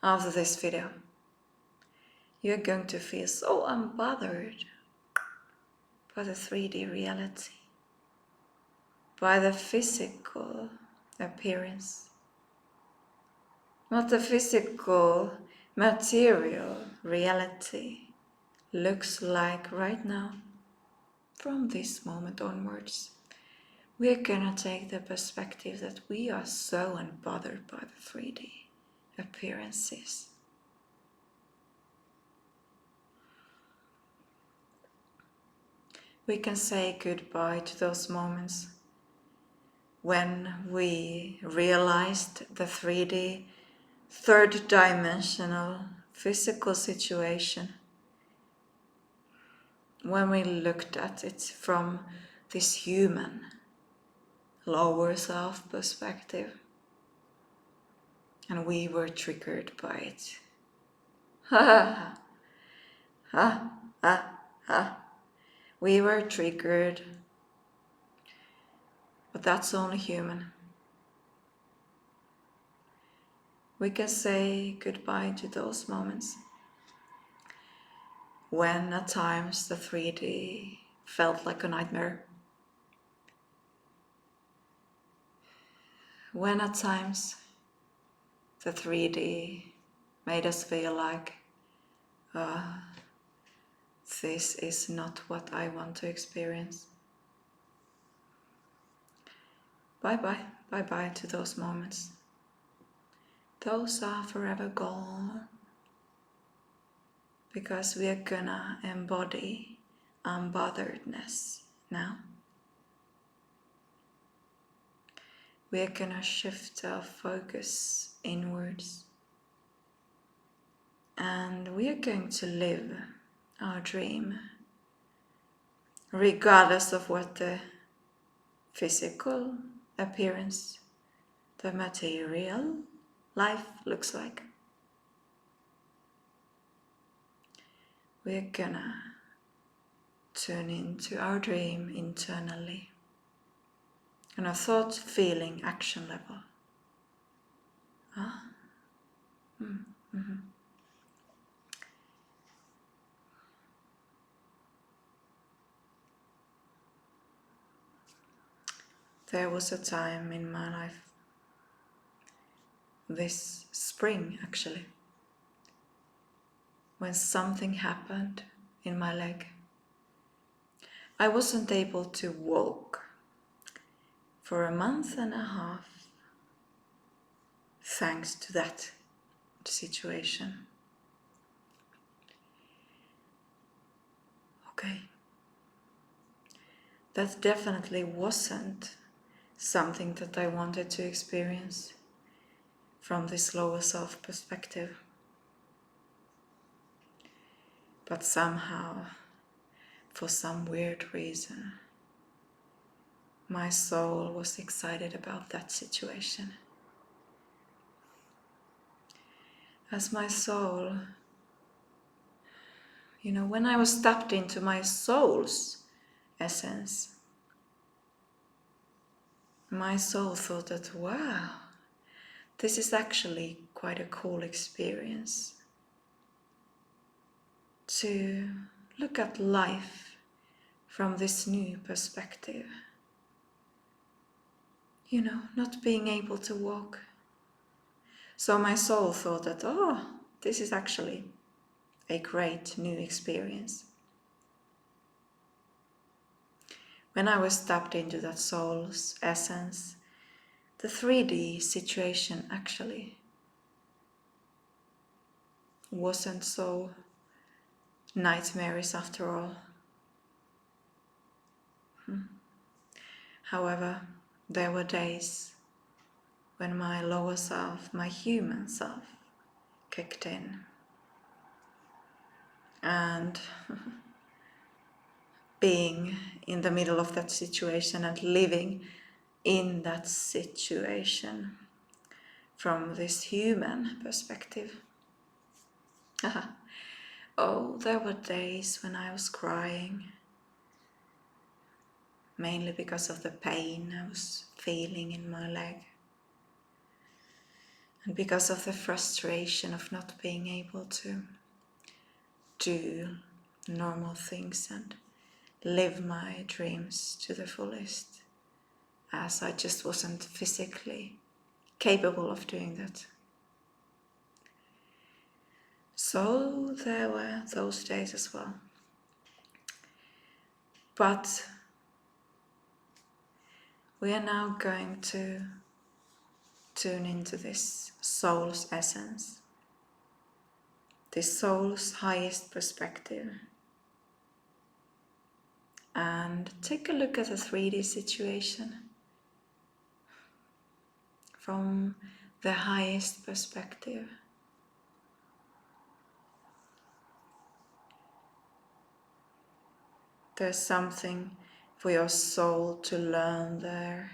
After this video, you're going to feel so unbothered by the 3D reality, by the physical appearance, what the physical material reality looks like right now. From this moment onwards, we're gonna take the perspective that we are so unbothered by the 3D appearances. We can say goodbye to those moments when we realized the 3D, third dimensional physical situation, when we looked at it from this human, lower self perspective, and we were triggered by it. Ha ha ha ha. We were triggered, but that's only human. We can say goodbye to those moments when at times the 3D felt like a nightmare. When at times the 3D made us feel like, this is not what I want to experience. Bye-bye, bye-bye to those moments. Those are forever gone. Because we are gonna embody unbotheredness now. We are gonna shift our focus inwards. And we are going to live our dream, regardless of what the physical appearance, the material life looks like. We're gonna tune into our dream internally on a thought, feeling, action level. There was a time in my life, this spring actually, when something happened in my leg. I wasn't able to walk for a month and a half thanks to that situation. Okay, that definitely wasn't something that I wanted to experience from this lower self perspective. But somehow, for some weird reason, my soul was excited about that situation. As my soul, when I was tapped into my soul's essence, my soul thought that, wow, this is actually quite a cool experience. To look at life from this new perspective. Not being able to walk. So my soul thought that, this is actually a great new experience. When I was tapped into that soul's essence, the 3D situation actually wasn't so nightmarish after all. However, there were days when my lower self, my human self, kicked in. And being in the middle of that situation and living in that situation from this human perspective. Oh, there were days when I was crying, mainly because of the pain I was feeling in my leg. And because of the frustration of not being able to do normal things and live my dreams to the fullest, as I just wasn't physically capable of doing that. So there were those days as well. But we are now going to tune into this soul's essence, this soul's highest perspective, and take a look at a 3D situation from the highest perspective. There's something for your soul to learn there.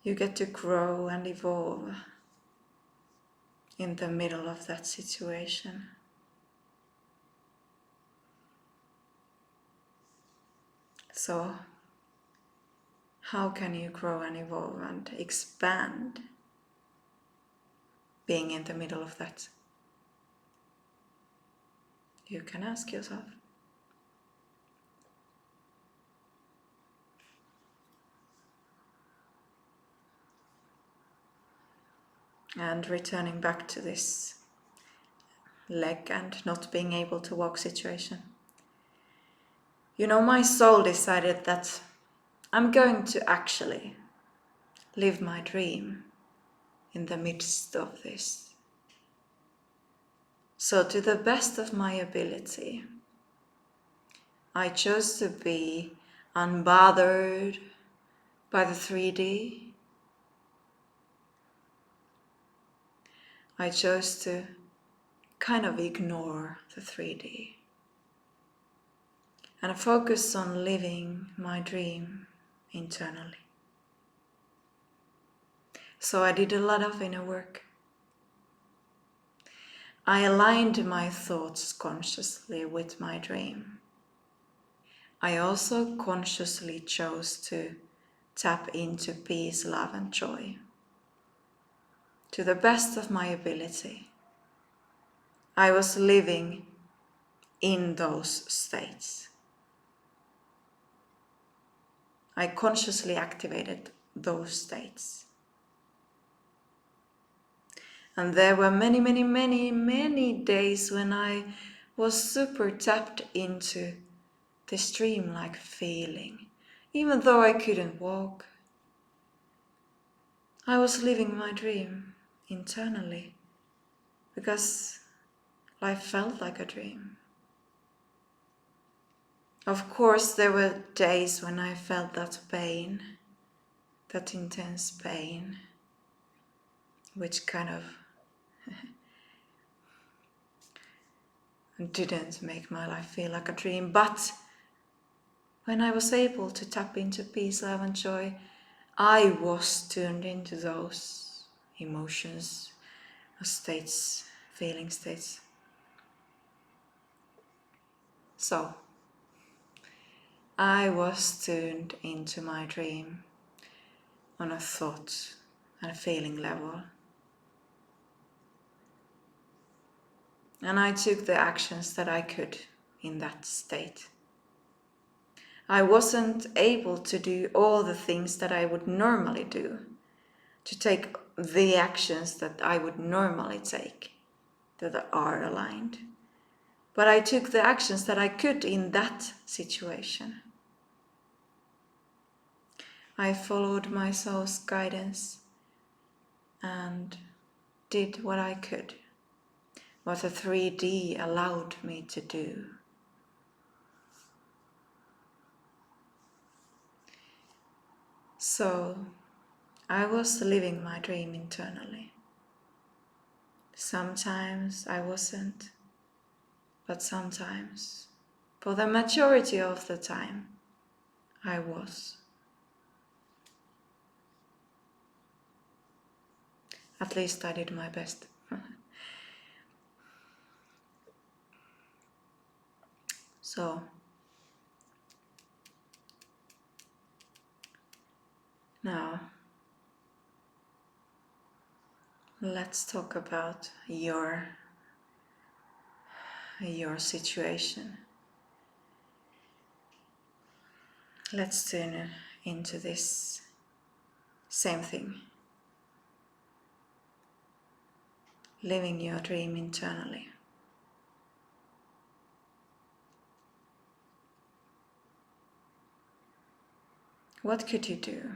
You get to grow and evolve in the middle of that situation. So, how can you grow and evolve and expand being in the middle of that? You can ask yourself. And returning back to this leg and not being able to walk situation. You know, my soul decided that I'm going to actually live my dream in the midst of this. So to the best of my ability, I chose to be unbothered by the 3D. I chose to kind of ignore the 3D and focus on living my dream internally. So I did a lot of inner work. I aligned my thoughts consciously with my dream. I also consciously chose to tap into peace, love, and joy. To the best of my ability, I was living in those states. I consciously activated those states. And there were many days when I was super tapped into this dream-like feeling. Even though I couldn't walk, I was living my dream internally because life felt like a dream. Of course, there were days when I felt that pain, that intense pain, which kind of didn't make my life feel like a dream. But when I was able to tap into peace, love, and joy, I was tuned into those emotions, states, feeling states. So, I was tuned into my dream on a thought and a feeling level. And I took the actions that I could in that state. I wasn't able to do all the things that I would normally do, to take the actions that I would normally take, that are aligned. But I took the actions that I could in that situation. I followed my soul's guidance and did what I could, what the 3D allowed me to do. So I was living my dream internally. Sometimes I wasn't, but sometimes, for the majority of the time, I was. At least I did my best. So, now let's talk about your situation. Let's tune into this same thing. Living your dream internally. What could you do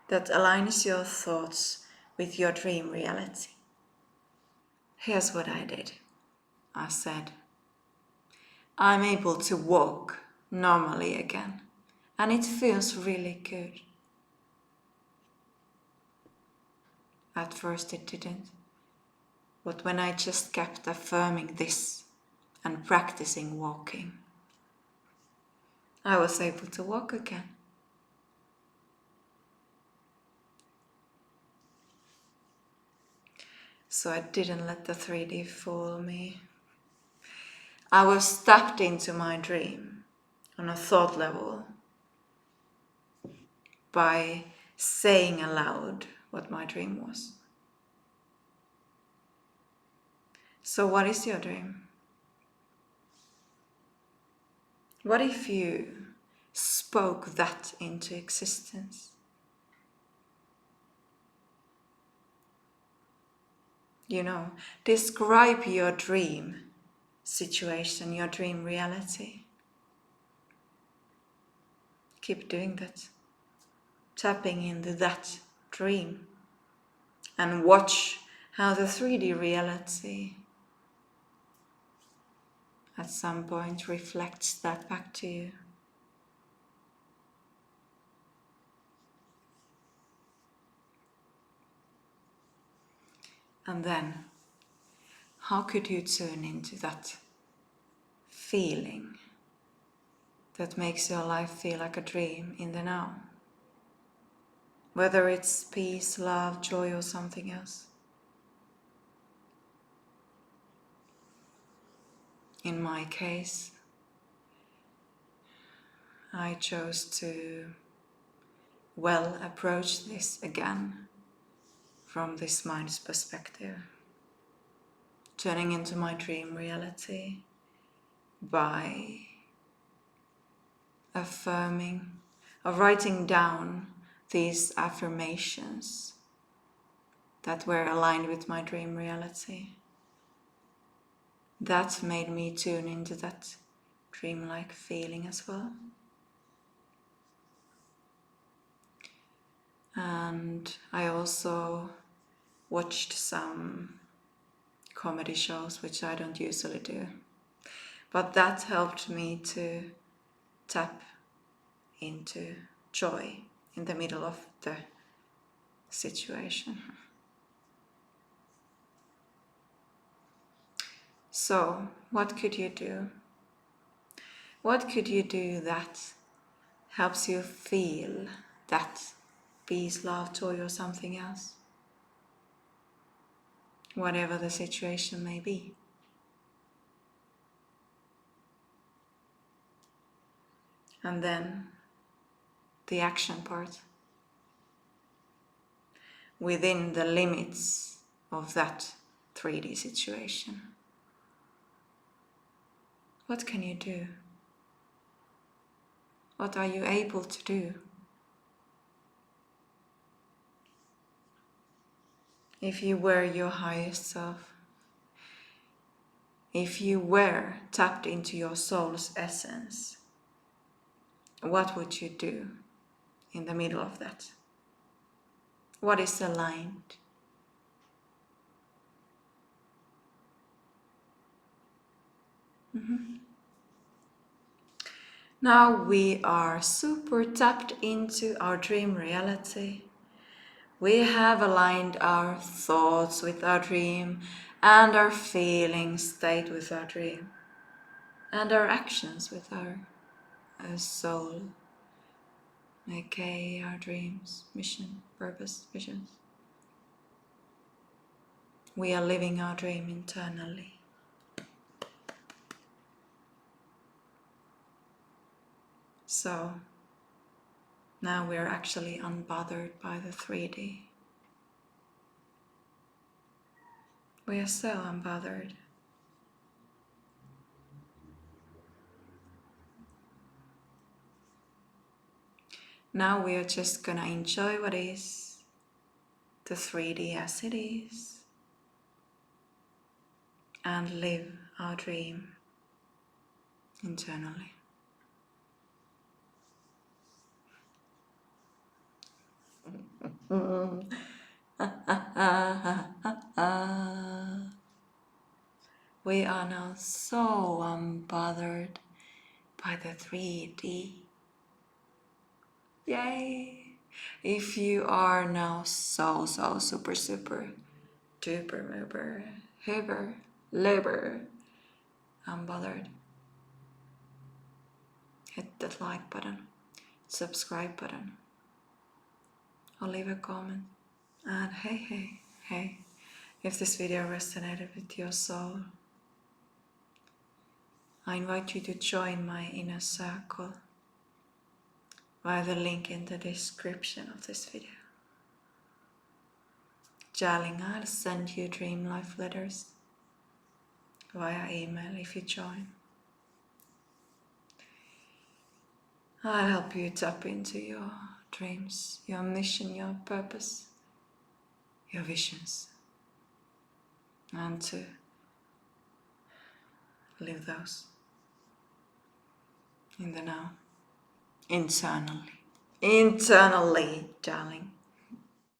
that aligns your thoughts with your dream reality? Here's what I did. I said, I'm able to walk normally again, and it feels really good. At first it didn't, but when I just kept affirming this and practicing walking, I was able to walk again. So I didn't let the 3D fool me. I was tapped into my dream on a thought level by saying aloud what my dream was. So what is your dream? What if you spoke that into existence? Describe your dream situation, your dream reality. Keep doing that. Tapping into that dream. And watch how the 3D reality at some point reflects that back to you. And then, how could you tune into that feeling that makes your life feel like a dream in the now? Whether it's peace, love, joy, or something else. In my case, I chose to approach this again from this mind's perspective, turning into my dream reality by affirming or writing down these affirmations that were aligned with my dream reality. That made me tune into that dreamlike feeling as well. And I also watched some comedy shows, which I don't usually do. But that helped me to tap into joy in the middle of the situation. So, what could you do? What could you do that helps you feel that peace, love, joy, or something else? Whatever the situation may be. And then the action part. Within the limits of that 3D situation. What can you do? What are you able to do? If you were your highest self, if you were tapped into your soul's essence, what would you do in the middle of that? What is aligned? Now we are super tapped into our dream reality. We have aligned our thoughts with our dream and our feeling state with our dream and our actions with our soul, aka our dreams, mission, purpose, visions. We are living our dream internally. So now we are actually unbothered by the 3D. We are so unbothered. Now we are just gonna enjoy what is, the 3D as it is, and live our dream internally. We are now so unbothered by the 3D. Yay! If you are now so super duper mooper hiver labor unbothered, hit that like button, subscribe button, or leave a comment. And hey, if this video resonated with your soul, I invite you to join my inner circle via the link in the description of this video. Darling, I'll send you dream life letters via email if you join. I'll help you tap into your dreams, your mission, your purpose, your visions, and to live those in the now, internally, darling.